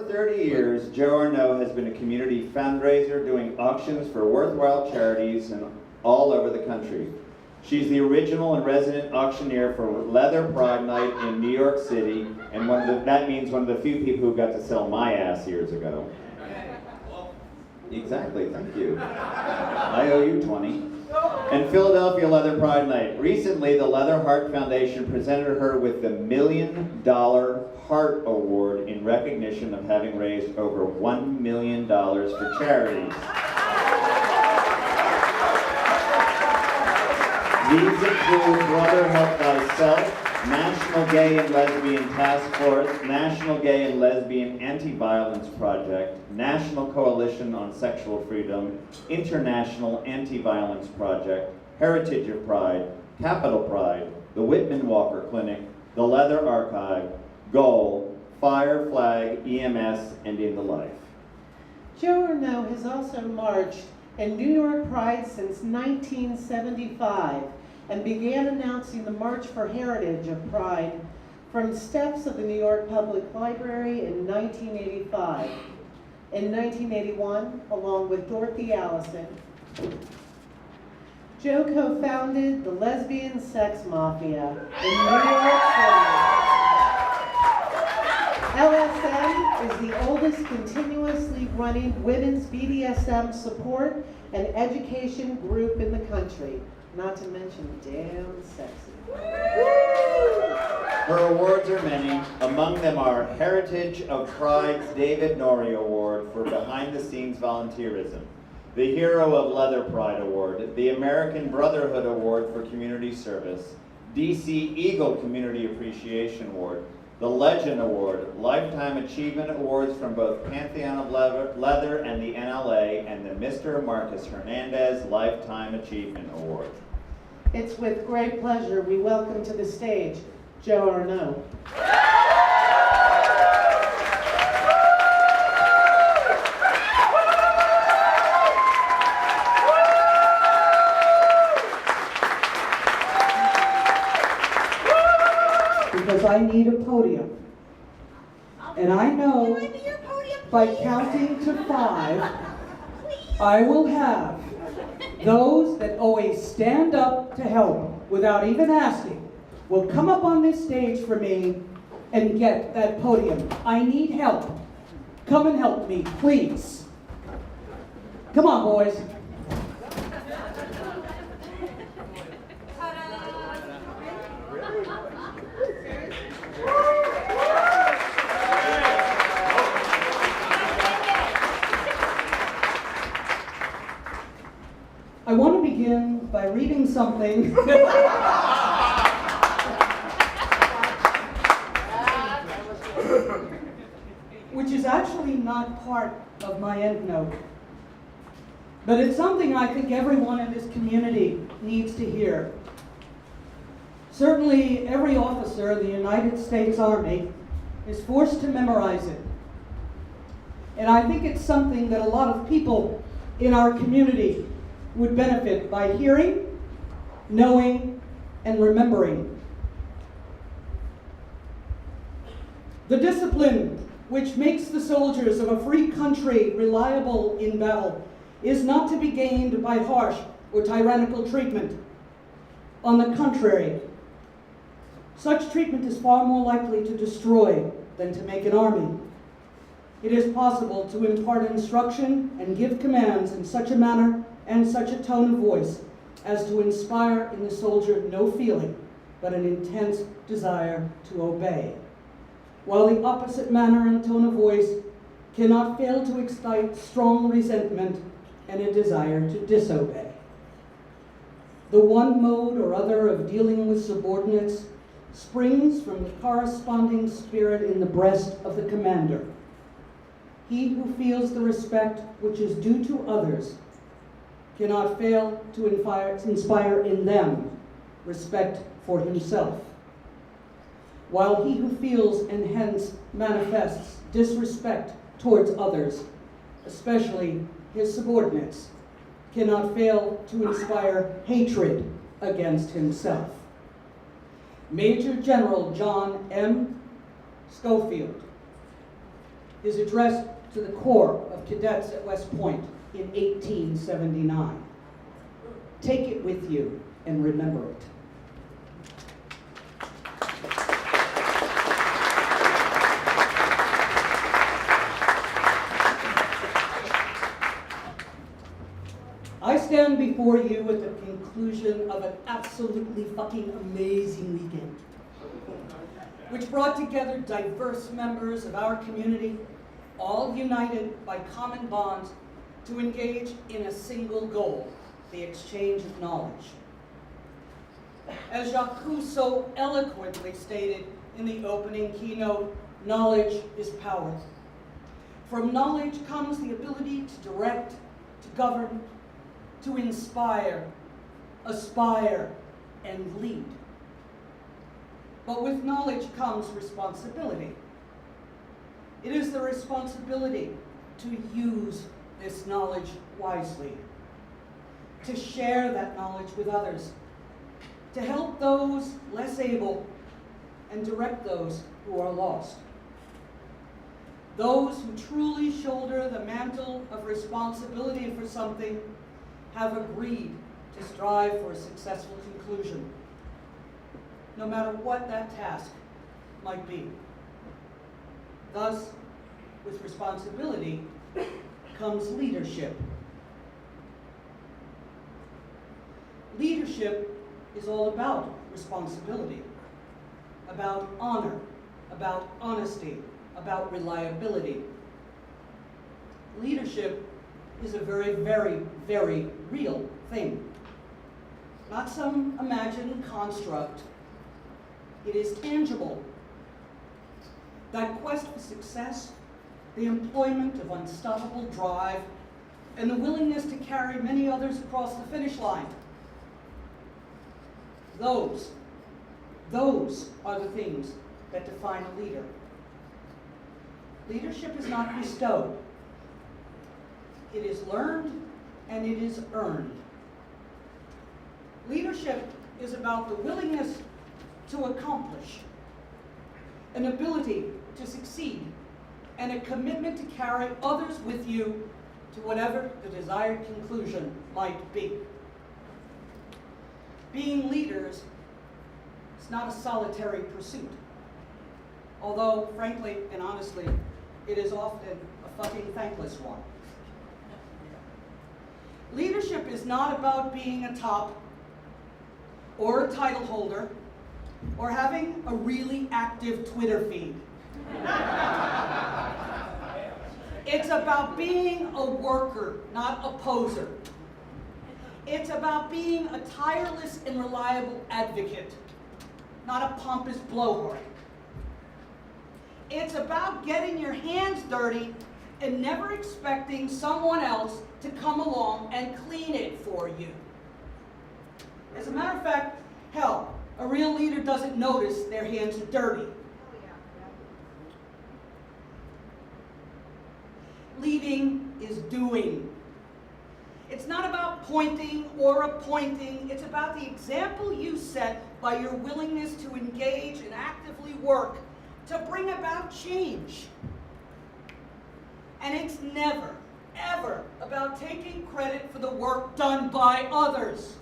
30 years, Joe Arnone has been a community fundraiser doing auctions for worthwhile charities and all over the country. She's the original and resident auctioneer for Leather Pride Night in New York City, and that means one of the few people who got to sell my ass years ago. Exactly, thank you. I owe you 20. And Philadelphia Leather Pride Night. Recently, the Leather Heart Foundation presented her with the $1 Million Heart Award in recognition of having raised over $1 million for charities. These include Brother Help Thyself, National Gay and Lesbian Task Force, National Gay and Lesbian Anti-Violence Project, National Coalition on Sexual Freedom, International Anti-Violence Project, Heritage of Pride, Capital Pride, the Whitman Walker Clinic, the Leather Archive, Goal, Fire, Flag, EMS, and In the Life. Joe Arnone has also marched in New York Pride since 1975 and began announcing the March for Heritage of Pride from steps of the New York Public Library in 1985. In 1981, along with Dorothy Allison, Joe co-founded the Lesbian Sex Mafia in New York City. LSM is the oldest continuously running women's BDSM support and education group in the country, not to mention damn sexy. Her awards are many. Among them are Heritage of Pride's David Norrie Award for behind-the-scenes volunteerism, the Hero of Leather Pride Award, the American Brotherhood Award for Community Service, DC Eagle Community Appreciation Award, the Legend Award, Lifetime Achievement Awards from both Pantheon of Leather and the NLA, and the Mr. Marcus Hernandez Lifetime Achievement Award. It's with great pleasure we welcome to the stage Joe Arnone. Because I need a podium. And I know by counting to 5, I will have those that always stand up to help without even asking will come up on this stage for me and get that podium. I need help. Come and help me, please. Come on, boys. I want to begin by reading something which is actually not part of my endnote, but it's something I think everyone in this community needs to hear. Certainly every officer in the United States Army is forced to memorize it. And I think it's something that a lot of people in our community would benefit by hearing, knowing, and remembering. The discipline which makes the soldiers of a free country reliable in battle is not to be gained by harsh or tyrannical treatment. On the contrary, such treatment is far more likely to destroy than to make an army. It is possible to impart instruction and give commands in such a manner and such a tone of voice as to inspire in the soldier no feeling but an intense desire to obey, while the opposite manner and tone of voice cannot fail to excite strong resentment and a desire to disobey. The one mode or other of dealing with subordinates springs from the corresponding spirit in the breast of the commander. He who feels the respect which is due to others cannot fail to inspire in them respect for himself, while he who feels and hence manifests disrespect towards others, especially his subordinates, cannot fail to inspire hatred against himself. Major General John M. Schofield. is addressed to the Corps of Cadets at West Point in 1879. Take it with you and remember it. I stand before you at the conclusion of an absolutely fucking amazing weekend, which brought together diverse members of our community, all united by common bonds to engage in a single goal, the exchange of knowledge. As Jacques so eloquently stated in the opening keynote, knowledge is power. From knowledge comes the ability to direct, to govern, to inspire, aspire, and lead. But with knowledge comes responsibility. It is the responsibility to use this knowledge wisely, to share that knowledge with others, to help those less able, and direct those who are lost. Those who truly shoulder the mantle of responsibility for something have agreed to strive for a successful conclusion, no matter what that task might be. Thus, with responsibility comes leadership. Leadership is all about responsibility, about honor, about honesty, about reliability. Leadership is a very, very, very real thing. Not some imagined construct. It is tangible. That quest for success, the employment of unstoppable drive, and the willingness to carry many others across the finish line. Those are the things that define a leader. Leadership is not bestowed. It is learned and it is earned. Leadership is about the willingness to accomplish, an ability to succeed, and a commitment to carry others with you to whatever the desired conclusion might be. Being leaders is not a solitary pursuit, although, frankly and honestly, it is often a fucking thankless one. Leadership is not about being a top or a title holder or having a really active Twitter feed. It's about being a worker, not a poser. It's about being a tireless and reliable advocate, not a pompous blowhard. It's about getting your hands dirty and never expecting someone else to come along and clean it for you. As a matter of fact, hell, a real leader doesn't notice their hands are dirty. Leading is doing. It's not about pointing or appointing. It's about the example you set by your willingness to engage and actively work to bring about change. And it's never, ever about taking credit for the work done by others.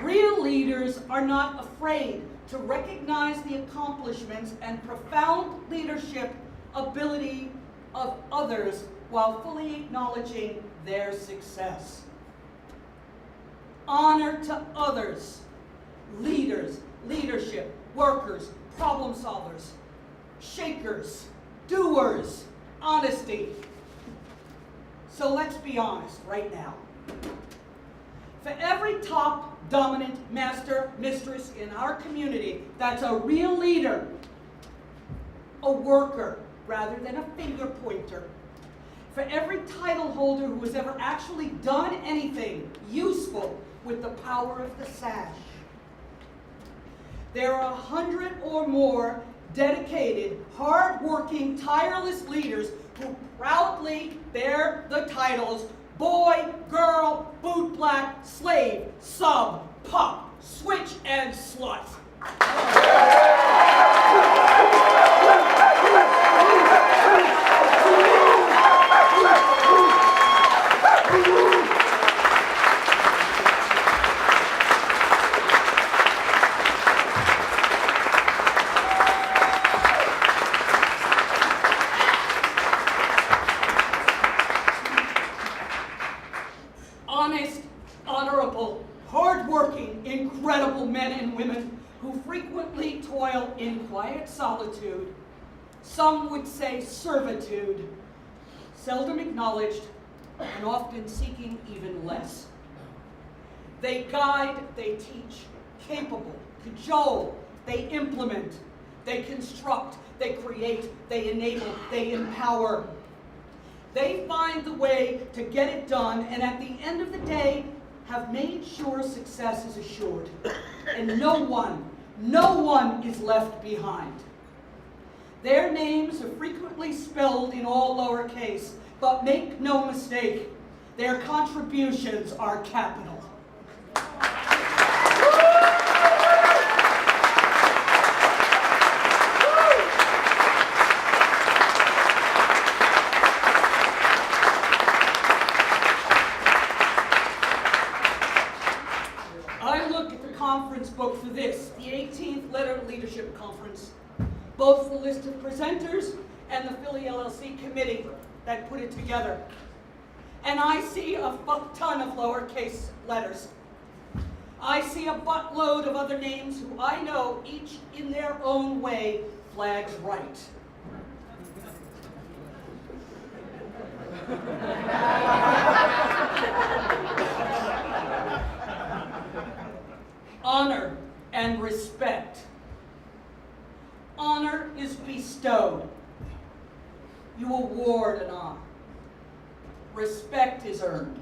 Real leaders are not afraid to recognize the accomplishments and profound leadership ability of others while fully acknowledging their success. Honor to others, leaders, leadership, workers, problem solvers, shakers, doers, honesty. So let's be honest right now. For every top, dominant master, mistress in our community that's a real leader, a worker rather than a finger pointer, for every title holder who has ever actually done anything useful with the power of the sash, there are 100 or more dedicated, hard-working, tireless leaders who proudly bear the titles: boy, girl, boot black, slave, sub, pup, switch, and slut. Honest, honorable, hardworking, incredible men and women who frequently toil in quiet solitude, some would say servitude, seldom acknowledged and often seeking even less. They guide, they teach, capable, cajole, they implement, they construct, they create, they enable, they empower. They find the way to get it done, and at the end of the day, have made sure success is assured. And no one is left behind. Their names are frequently spelled in all lowercase, but make no mistake, their contributions are capital. Conference book for this, the 18th Letter Leadership Conference, both the list of presenters and the Philly LLC committee that put it together. And I see a fuck ton of lowercase letters. I see a buttload of other names who I know, each in their own way, flags right. Honor and respect. Honor is bestowed. You award an honor. Respect is earned.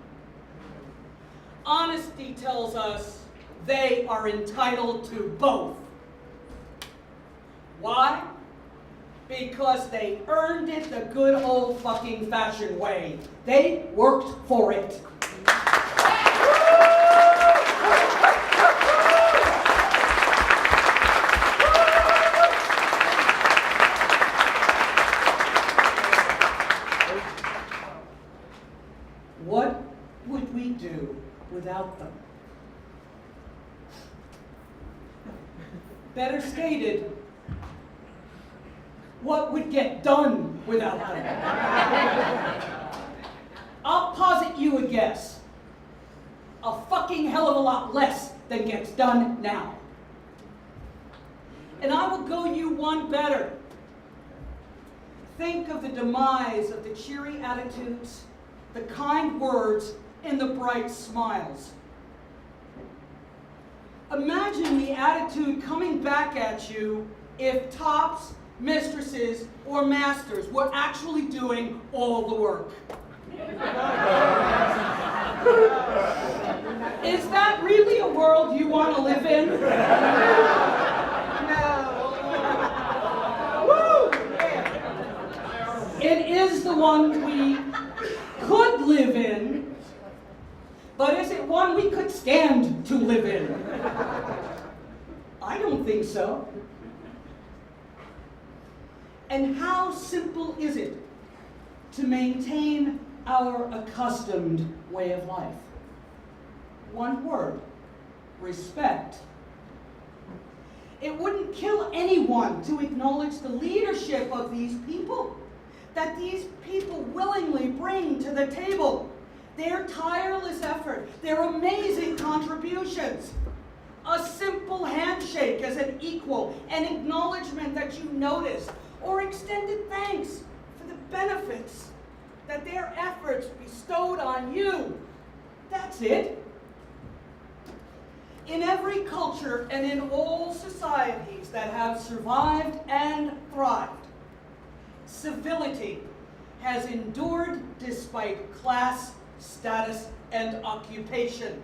Honesty tells us they are entitled to both. Why? Because they earned it the good old fucking fashioned way. They worked for it. What would we do without them? Better stated, what would get done without them? I'll posit you a guess. A fucking hell of a lot less than gets done now. And I will go you one better. Think of the demise of the cheery attitudes, the kind words, and the bright smiles. Imagine the attitude coming back at you if tops, mistresses, or masters were actually doing all the work. Is that really a world you want to live in? Woo! It is the one we could live in, but is it one we could stand to live in? I don't think so. And how simple is it to maintain our accustomed way of life? One word: respect. It wouldn't kill anyone to acknowledge the leadership of these people, that these people willingly bring to the table, their tireless effort, their amazing contributions. A simple handshake as an equal, an acknowledgement that you noticed, or extended thanks for the benefits that their efforts bestowed on you. That's it. In every culture and in all societies that have survived and thrived, civility has endured despite class, status, and occupation.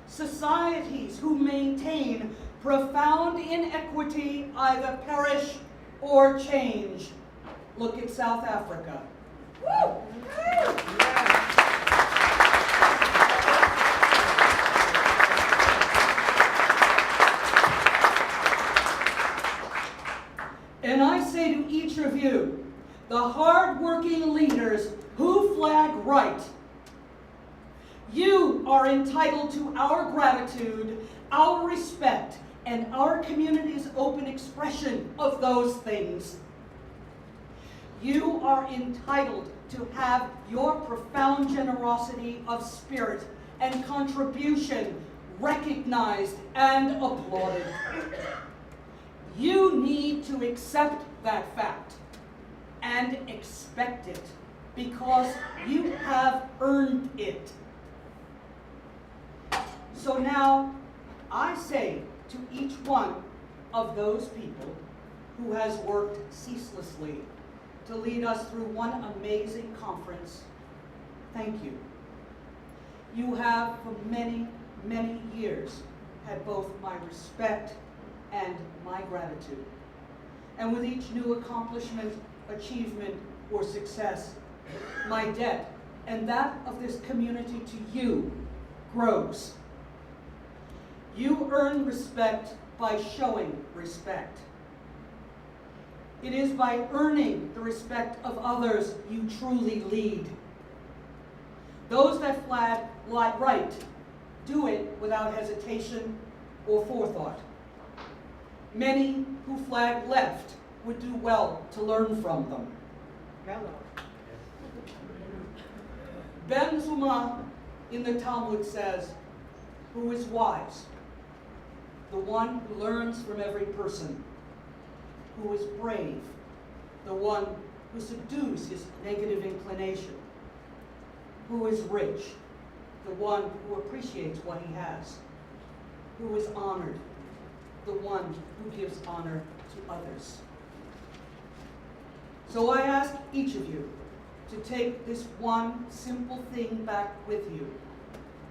Societies who maintain profound inequity either perish or change. Look at South Africa, And I say to each of you, the hard-working leaders who flag right, you are entitled to our gratitude, our respect, and our community's open expression of those things. You are entitled to have your profound generosity of spirit and contribution recognized and applauded. You need to accept that fact and expect it because you have earned it. So now I say to each one of those people who has worked ceaselessly to lead us through one amazing conference, thank you. You have for many, many years had both my respect and my gratitude. And with each new accomplishment, achievement, or success, my debt and that of this community to you grows. You earn respect by showing respect. It is by earning the respect of others you truly lead. Those that flag right do it without hesitation or forethought. Many who flag left would do well to learn from them. Hello. Ben Zuma in the Talmud says, who is wise? The one who learns from every person. Who is brave? The one who subdues his negative inclination. Who is rich? The one who appreciates what he has. Who is honored? The one who gives honor to others. So I ask each of you to take this one simple thing back with you,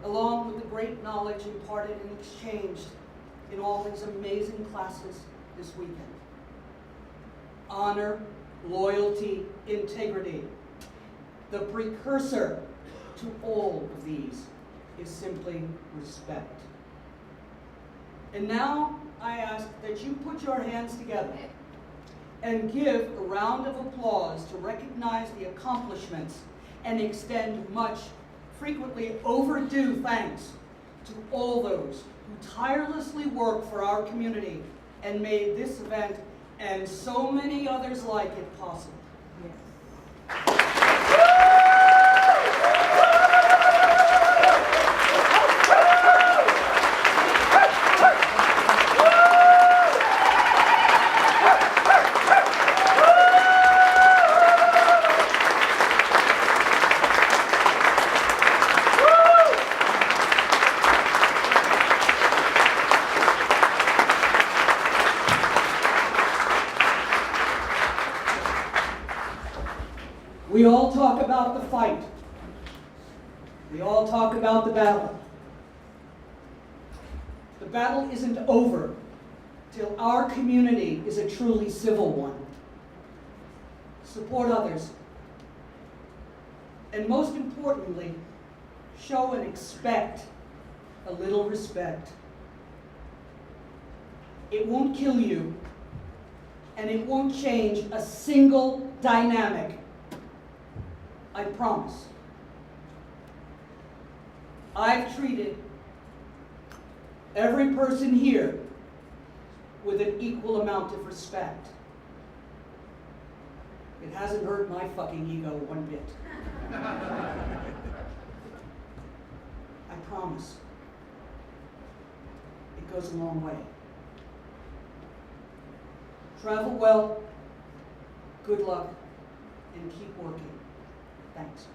along with the great knowledge imparted and exchanged in all these amazing classes this weekend. Honor, loyalty, integrity. The precursor to all of these is simply respect. And now I ask that you put your hands together and give a round of applause to recognize the accomplishments and extend much, frequently overdue thanks to all those who tirelessly work for our community and made this event and so many others like it possible. We all talk about the fight. We all talk about the battle. The battle isn't over till our community is a truly civil one. Support others. And most importantly, show and expect a little respect. It won't kill you, and it won't change a single dynamic. I promise. I've treated every person here with an equal amount of respect. It hasn't hurt my fucking ego one bit. I promise. It goes a long way. Travel well, good luck, and keep working. Thanks.